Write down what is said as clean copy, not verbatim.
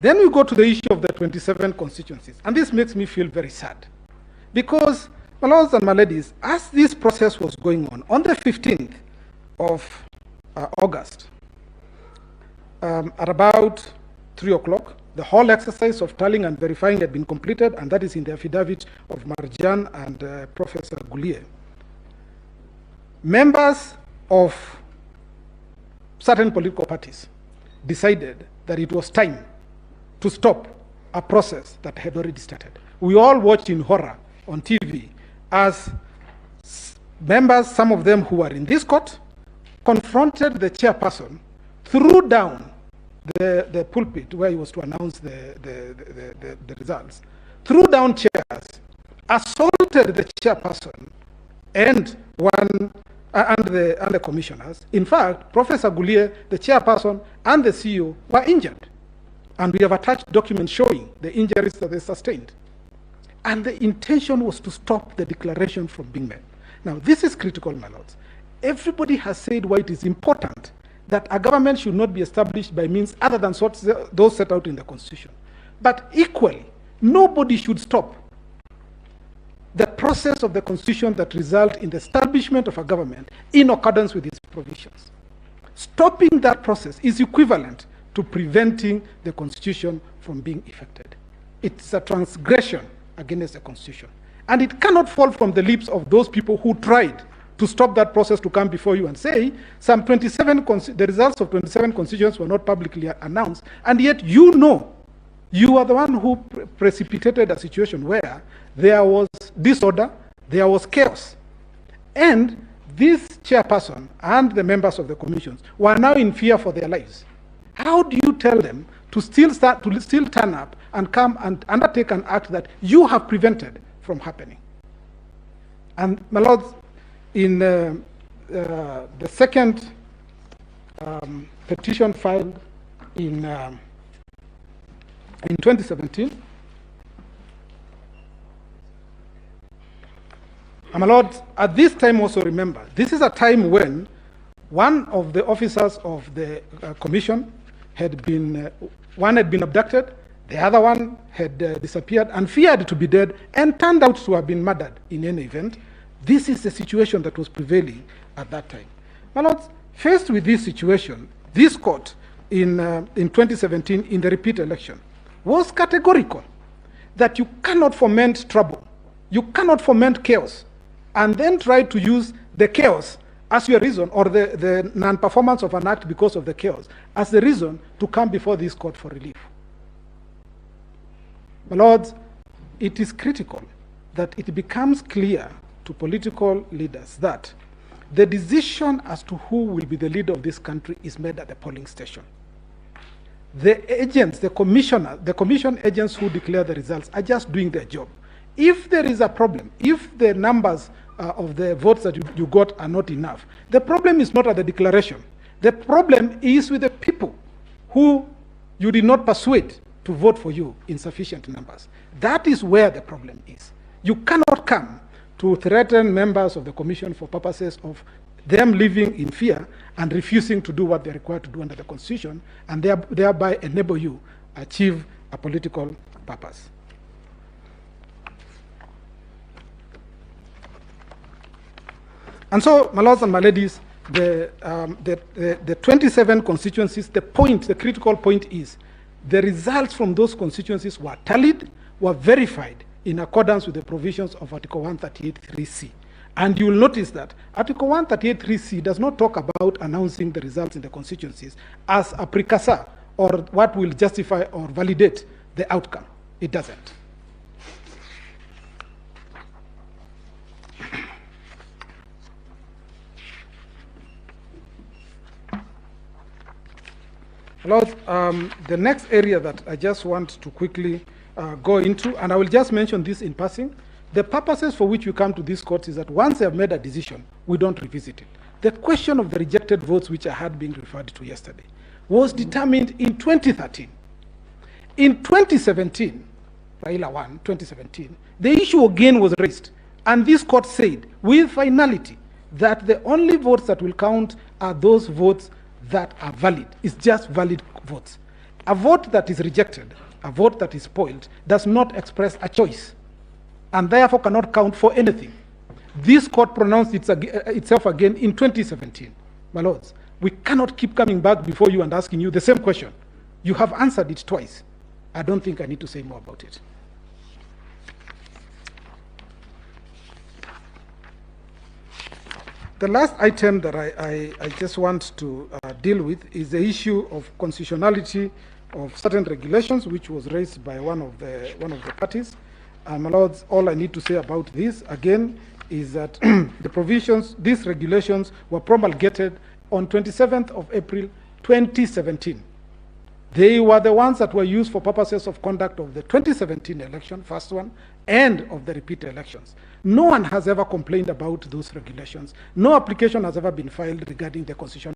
Then we go to the issue of the 27 constituencies. And this makes me feel very sad. Because, my lords and my ladies, as this process was going on the 15th of August, at about 3 o'clock, the whole exercise of tallying and verifying had been completed, and that is in the affidavit of Marjan and Professor Gulie. Members of certain political parties decided that it was time to stop a process that had already started. We all watched in horror on TV as members, some of them who were in this court, confronted the chairperson, threw down the pulpit where he was to announce the results, threw down chairs, assaulted the chairperson and the commissioners. In fact, Professor Gulie, the chairperson, and the CEO were injured. And we have attached documents showing the injuries that they sustained. And the intention was to stop the declaration from being made. Now, this is critical, my lords. Everybody has said why it is important that a government should not be established by means other than those set out in the Constitution. But equally, nobody should stop the process of the Constitution that result in the establishment of a government in accordance with its provisions. Stopping that process is equivalent to preventing the Constitution from being effected. It's a transgression against the Constitution. And it cannot fall from the lips of those people who tried to stop that process to come before you and say the results of 27 constituents were not publicly announced, and yet you know you are the one who precipitated a situation where there was disorder, there was chaos. And this chairperson and the members of the commissions were now in fear for their lives. How do you tell them to still turn up and come and undertake an act that you have prevented from happening? And my lords, in the second petition filed in 2017, and my lords, at this time also remember, this is a time when one of the officers of the commission had been, one had been abducted, the other one had disappeared and feared to be dead and turned out to have been murdered in any event. This is the situation that was prevailing at that time. My lords, faced with this situation, this court in 2017 in the repeat election was categorical that you cannot foment trouble, you cannot foment chaos, and then try to use the chaos as your reason, or the non-performance of an act because of the chaos, as the reason to come before this court for relief. My lords, it is critical that it becomes clear to political leaders that the decision as to who will be the leader of this country is made at the polling station. The agents, the commission agents who declare the results are just doing their job. If there is a problem, if the numbers of the votes that you got are not enough, the problem is not at the declaration. The problem is with the people who you did not persuade to vote for you in sufficient numbers. That is where the problem is. You cannot come to threaten members of the commission for purposes of them living in fear and refusing to do what they're required to do under the Constitution, and thereby enable you achieve a political purpose. And so, my lords and my ladies, the 27 constituencies, the critical point is, the results from those constituencies were tallied, were verified in accordance with the provisions of Article 138(3)(c). And you will notice that Article 138(3)(c) does not talk about announcing the results in the constituencies as a precursor or what will justify or validate the outcome. It doesn't. Lord, the next area that I just want to quickly go into, and I will just mention this in passing, the purposes for which we come to this court is that once they have made a decision, we don't revisit it. The question of the rejected votes, which I had been referred to yesterday, was determined in 2013. In 2017, Raila won, 2017, the issue again was raised, and this court said with finality that the only votes that will count are those votes that are valid. It's just valid votes. A vote that is rejected, a vote that is spoiled, does not express a choice, and therefore cannot count for anything. This court pronounced itself again in 2017. My lords, we cannot keep coming back before you and asking you the same question. You have answered it twice. I don't think I need to say more about it. The last item that I just want to deal with is the issue of constitutionality of certain regulations, which was raised by one of the parties. My lords, all I need to say about this again is that the provisions, these regulations, were promulgated on 27th of April 2017. They were the ones that were used for purposes of conduct of the 2017 election, first one, and of the repeat elections. No one has ever complained about those regulations. No application has ever been filed regarding the constitution.